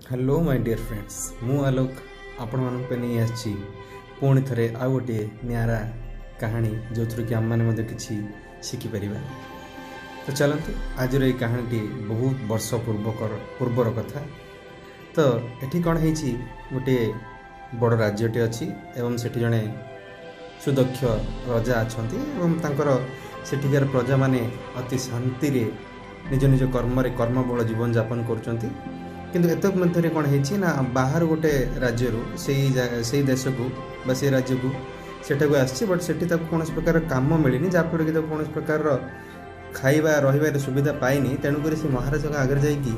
Hello my dear friends मु आलोक आपण मानक नहीं आसी पुणी थे आउ गोटे निरा कहानी जो थी कि आम मैंने किसी शिखिपर। तो चलतु आज ये कहानीटी बहुत वर्ष पूर्वर कथा। तो ये कौन है गोटे बड़ राज्यटे अच्छी एवं से जड़े सुदक्ष रजा अच्छा सेठिकार प्रजा माने अति शांति निज निज कर्मबल जीवन यापन कर किंतु एतक मध्य कौन है ना बाहर गोटे राज्य से देश को से राज्य को सेठा को आसी बट सेठी कौन प्रकार काम मिलनी जहाँफल कि कौन प्रकार खाଇବା रही सुविधा पाइनी। तेणुक से महाराज आगे जाकि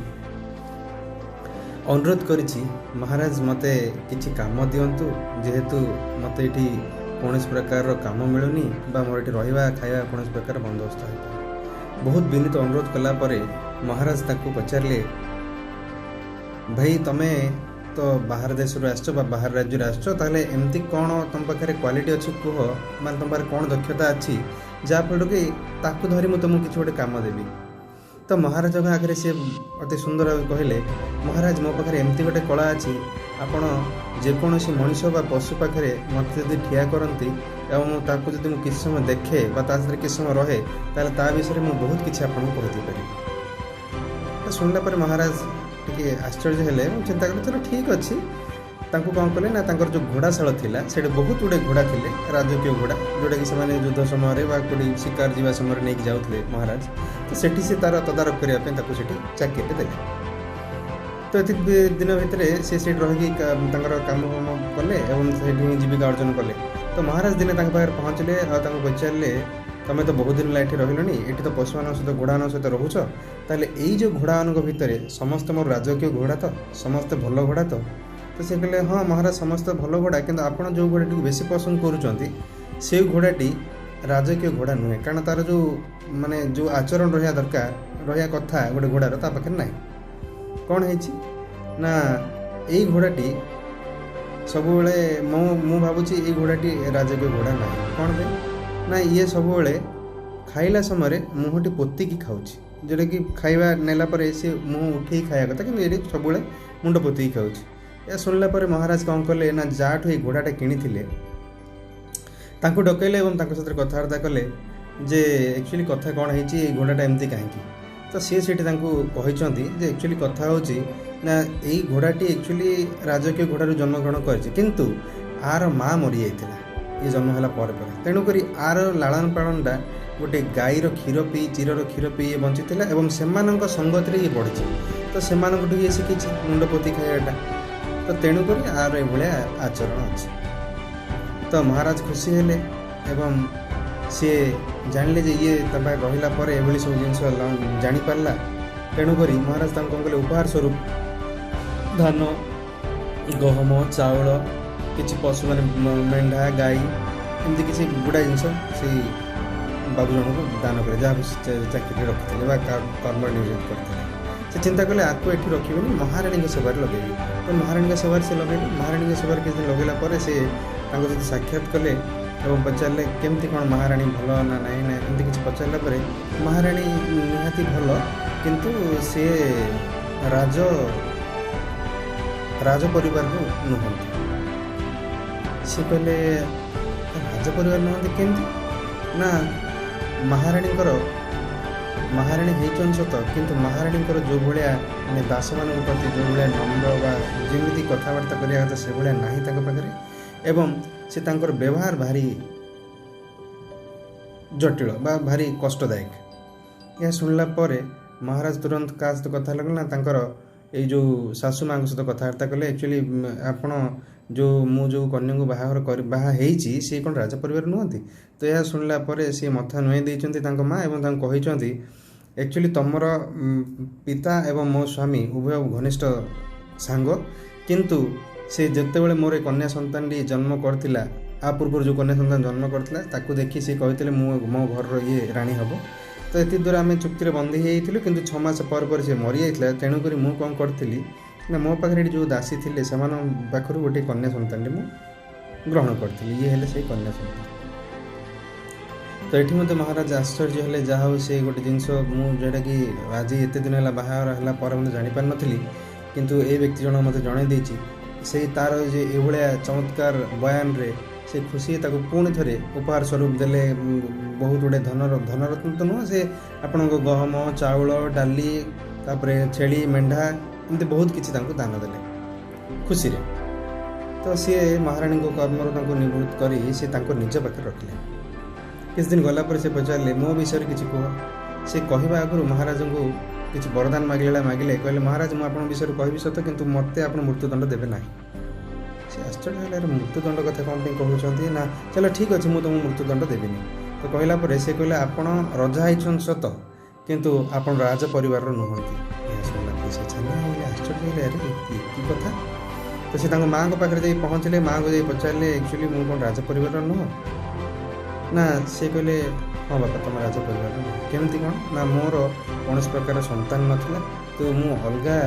अनुरोध करिछि महाराज मते किछि काम दिंतु जेहेतु मते ये कौन प्रकार काम मिलूनी मोर ये रहा खाଇବା कौन प्रकार बंदोबस्त हो। बहुत विनीत अनुरोध कलापर महाराज ताको पचारे भाई तमे तो बाहर देश आसो बाहर राज्य आसो ताहले एमती कौन तुम पाखे क्वालिटी अच्छी कह मान तुम पाखे कौन दक्षता अच्छी जहाँफल कि ताकू धरी मुझे तुमको किसी गोटे कम देवी। तो महाराज आगे सी अति सुंदर भाव कहले महाराज मो पाखे एमती गोटे कला अच्छी आपण जेकोसी मनीष बा पशु पाखे मत जब ठिया करती एवं ताकू जब मुझे किसी समय देखे सहित किसी समय रहे ताल विषय में बहुत किसी आपको कही शुणला पर महाराज टे आश्चर्य हेले चिंता कले चलो ठीक अच्छी कौन कले ना जो घोड़ाशाल थिला सेठी बहुत गुड़े घोड़ा थे राजकीय घोड़ा जोटा कि से युद्ध समय कोई शिकार जीवा समय नहीं जाते महाराज। तो सेठी से तार तदारख करने चाकरी देले। तो ये दिन भितर से रही कम कले और जीविका अर्जन कले। तो महाराज दिने पहुँचले और पचारे तुम तो बहुत दिन ये रही ये तो पशु मान सहित घोड़ा सहित रोच ताले यही जो घोड़ा मान भितर समस्त मोर राजकीय घोड़ा तो समस्ते भल घोड़ा तो से कहले हाँ महाराज समस्त भल घोड़ा किंतु आपड़ जो घोड़ा बेसी पसंद कर घोड़ाटी राजकीय घोड़ा नुहे कारण तार जो माने जो आचरण रहा दरकार रहा कथा गोटे घोड़ार पाखे ना कौन है ना यही घोड़ाटी सब मु भावुची ये घोड़ाटी राजकीय घोड़ा ना कौन पे ना ये सब खाइला समय मुहटी पोतिकी खाऊँ जोटा कि खाଇବା नेला पर से मुँह उठे खाया कथा कि ये सब मुंड पोतिकी खाऊँ। यह शुणला पर महाराज कौन कले ना जाठू ये घोड़ाटा किणी डकैले और सहित कथबार्ता कले जे एक्चुअली कथा कौन है घोड़ाटा एमती कहीं। तो सी से कहते एक्चुअली कथा हूँ ना यही घोड़ाटी एक्चुअली राजकीय घोड़ारू जन्मग्रहण कर आर माँ मरी जाता ये जन्म है पर तेणुक आर लालन पालनटा गोटे गाईर क्षीर पी चीरर क्षीर पी ये बंची और से संगत ये बढ़ी तो से ये शिखी मुंड पोती खाइबाटा। तो तेणुक आर ये आचरण अच्छे। तो महाराज खुशी हेले एवं सी जानिले जे ये रहिला पर एभली सब जिनस जानी पारला। तेणुक महाराज कौन कले उपहार स्वरूप धान गहम चाउल किसी पशु मैंने मेढ़ा गाई एमती किसी गुड़ा जिनस से बाबू जन को दान करे जहाँ चाकरी रखी कर्म नियोजित करते से चिंता कले आपको ये रखिए महाराणी सेवार लगे। तो महाराणी सेवार से लगे महाराणी सेवार किसी दिन लगेला से सहित साक्षात कले और पचारे केमती कौन महाराणी भल ना ना ना एमती किसी पचारा महाराणी निहाती भल किंतु सी राज परिवार को नुहंती। सी कहले राज परिवार नुहंती केमती ना महाराणी होचन सत किंतु महाराणी जो भाया माने दास मान प्रति जो भाया नम्र जमी कथबार्ता करने कथा से भाया ना पाखे एवं से व्यवहार भारी जटिल बा भारी कष्टदायक। यह शुणला पर महाराज तुरंत क्या सहित कथा लगे ना ये जो सासू माँ सहित कथबार्ता कले एक्चुअली आपण जो कन्या को बाहा सी कौन राज परिवार नुहति। तो यह शुणला पर सी मथा नुआई देइचंती माँ एवं कहते एक्चुअली तुमर पिता एवं मो स्वामी उभय घनिष्ठ सांग किंतु से जितेबाला मोर कन्या संतान जन्म करथिला आ पूर्व जो कन्या संतान जन्म करथिला ताकू देखी सी कहते मो घर ये राणी हम। तो ये द्वारा आम चुक्ति बंधी होइथिलु किंतु 6 मास पर से मरी जाइथिला तेणुक मु कौन करथिली ना मो पाखे जो दासी थे से पाखर गोटे कन्या संतान मु ग्रहण करी ये हेले से कन्या संतान। तो ये मत महाराज आश्चर्य हेले जहाँ से गोटे जिनस मुझा कि आज एत दिन है बाहर है पर मुझे जापार नी କିନ୍ତୁ ଏଇ ବ୍ୟକ୍ତି ଜଣକ ମୋତେ ଜଣାଇ ଦେଇଛି ସେଇ ତାର ଯେ ଏଭଳିଆ ଚମତ୍କାର ବୟାନରେ ସେ ଖୁସି ତାକୁ ପୁଣି ଥରେ ଉପହାର ସ୍ୱରୂପ ଦେଲେ ବହୁତ ଗୁଡ଼ିଏ ଧନରତ୍ନ ତ ନୁହଁ, ସେ ଆପଣଙ୍କ ଗହମ, ଚାଉଳ, ଡାଲି, ତାପରେ ଛେଳି, ମେଣ୍ଢା ଏମିତି ବହୁତ କିଛି ତାଙ୍କୁ ଦାନ ଦେଲେ ଖୁସିରେ। ତ ସିଏ ମହାରାଣୀଙ୍କ କର୍ମରୁ ତାଙ୍କୁ ନିବୃତ୍ତ କରି ସେ ତାଙ୍କ ନିଜ ପାଖରେ ରଖିଲେ। କିଛି ଦିନ ଗଲା ପରେ ସେ ପଚାରିଲେ ମୋ ବିଷୟରେ କିଛି କୁହ। ସେ କହିବା ଆଗରୁ ମହାରାଜଙ୍କୁ କିଛି ବରଦାନ ମାଗିଲେ, କହିଲେ ମହାରାଜ ମୁଁ ଆପଣଙ୍କ ବିଷୟରେ କହିବି ସତ, କିନ୍ତୁ ମୋତେ ଆପଣ ମୃତ୍ୟୁଦଣ୍ଡ ଦେବେ ନାହିଁ। ସେ ଆଶ୍ଚର୍ଯ୍ୟ ହେଲେ, ମୃତ୍ୟୁଦଣ୍ଡ କଥା କ'ଣ ପାଇଁ କହୁଛନ୍ତି? ନା ଚାଲ ଠିକ୍ ଅଛି, ମୁଁ ତୁମକୁ ମୃତ୍ୟୁଦଣ୍ଡ ଦେବିନି। ତ କହିଲା ପରେ ସେ କହିଲେ ଆପଣ ରଜା ହେଇଛନ୍ତି ସତ, କିନ୍ତୁ ଆପଣ ରାଜ ପରିବାରର ନୁହନ୍ତି। ଶୁଣିଲା ପରେ ସେ ହେଲେ ଆଶ୍ଚର୍ଯ୍ୟ ହେଲେ, ଆରେ କି କଥା? ତ ସେ ତାଙ୍କ ମାଆଙ୍କ ପାଖରେ ଯାଇ ପହଞ୍ଚିଲେ, ମାଆଙ୍କୁ ଯାଇ ପଚାରିଲେ ଆକ୍ଚୁଆଲି ମୁଁ କ'ଣ ରାଜ ପରିବାରର ନୁହଁ? ନା ସେ କହିଲେ ହଁ ବାପା ତୁମ ରାଜ ପରିବାରର ନୁହଁ। କେମିତି କ'ଣ? ନା ମୋର କୌଣସି ପ୍ରକାର ସନ୍ତାନ ନଥିଲା, ତ ମୁଁ ଅଲଗା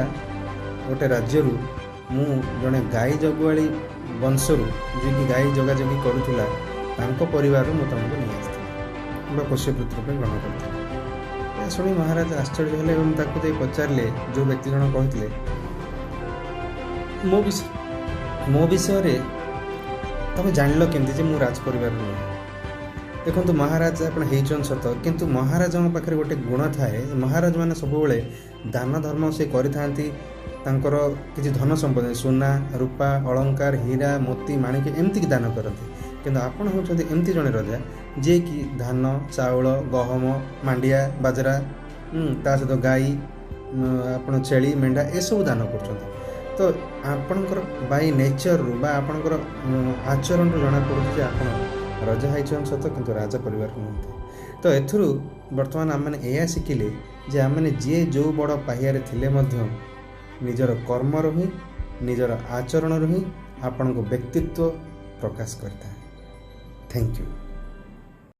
ଗୋଟେ ରାଜ୍ୟରୁ ମୁଁ ଜଣେ ଗାଈ ଜଗୁଆଳି ବଂଶରୁ ଯିଏକି ଗାଈ ଜଗାଜଗି କରୁଥିଲା ତାଙ୍କ ପରିବାରରୁ ମୁଁ ତୁମକୁ ନେଇ ଆସିଥିଲି ବା ପୋଷ୍ୟପୁତ୍ର ପାଇଁ ଗ୍ରହଣ କରିଥିଲି। ଏହା ଶୁଣି ମହାରାଜ ଆଶ୍ଚର୍ଯ୍ୟ ହେଲେ ଏବଂ ତାକୁ ଯାଇ ପଚାରିଲେ, ଯେଉଁ ବ୍ୟକ୍ତି ଜଣ କହିଥିଲେ ମୋ ବିଷୟରେ ତୁମେ ଜାଣିଲ କେମିତି ଯେ ମୁଁ ରାଜ ପରିବାରର ନୁହେଁ? ଦେଖନ୍ତୁ ମହାରାଜ ଆପଣ ହେଇଛନ୍ତି ସତ, କିନ୍ତୁ ମହାରାଜଙ୍କ ପାଖରେ ଗୋଟେ ଗୁଣ ଥାଏ, ମହାରାଜମାନେ ସବୁବେଳେ ଦାନ ଧର୍ମ ସେ କରିଥାନ୍ତି। ତାଙ୍କର କିଛି ଧନ ସମ୍ପଦ ସୁନା, ରୂପା, ଅଳଙ୍କାର, ହୀରା, ମୋତି, ମାଣିକ ଏମିତିକି ଦାନ କରନ୍ତି। କିନ୍ତୁ ଆପଣ ହେଉଛନ୍ତି ଏମିତି ଜଣେ ରଜା ଯିଏକି ଧାନ, ଚାଉଳ, ଗହମ, ମାଣ୍ଡିଆ, ବାଜରା, ତା ସହିତ ଗାଈ, ଆପଣ ଛେଳି, ମେଣ୍ଢା ଏସବୁ ଦାନ କରୁଛନ୍ତି। ତ ଆପଣଙ୍କର ବାଇ ନେଚରରୁ ବା ଆପଣଙ୍କର ଆଚରଣରୁ ଜଣାପଡ଼ୁଛି ଯେ ଆପଣ ରଜା ହେଇଛନ୍ତି ସତ, କିନ୍ତୁ ରାଜ ପରିବାର ନୁହନ୍ତି। ତ ଏଥିରୁ ବର୍ତ୍ତମାନ ଆମମାନେ ଏହା ଶିଖିଲେ ଯେ ଆମମାନେ ଯିଏ ଯେଉଁ ବଡ଼ ପାହ୍ୟାରେ ଥିଲେ ମଧ୍ୟ ନିଜର କର୍ମରୁ ହିଁ, ନିଜର ଆଚରଣରୁ ହିଁ ଆପଣଙ୍କ ବ୍ୟକ୍ତିତ୍ୱ ପ୍ରକାଶ କରିଥାଏ। Thank you.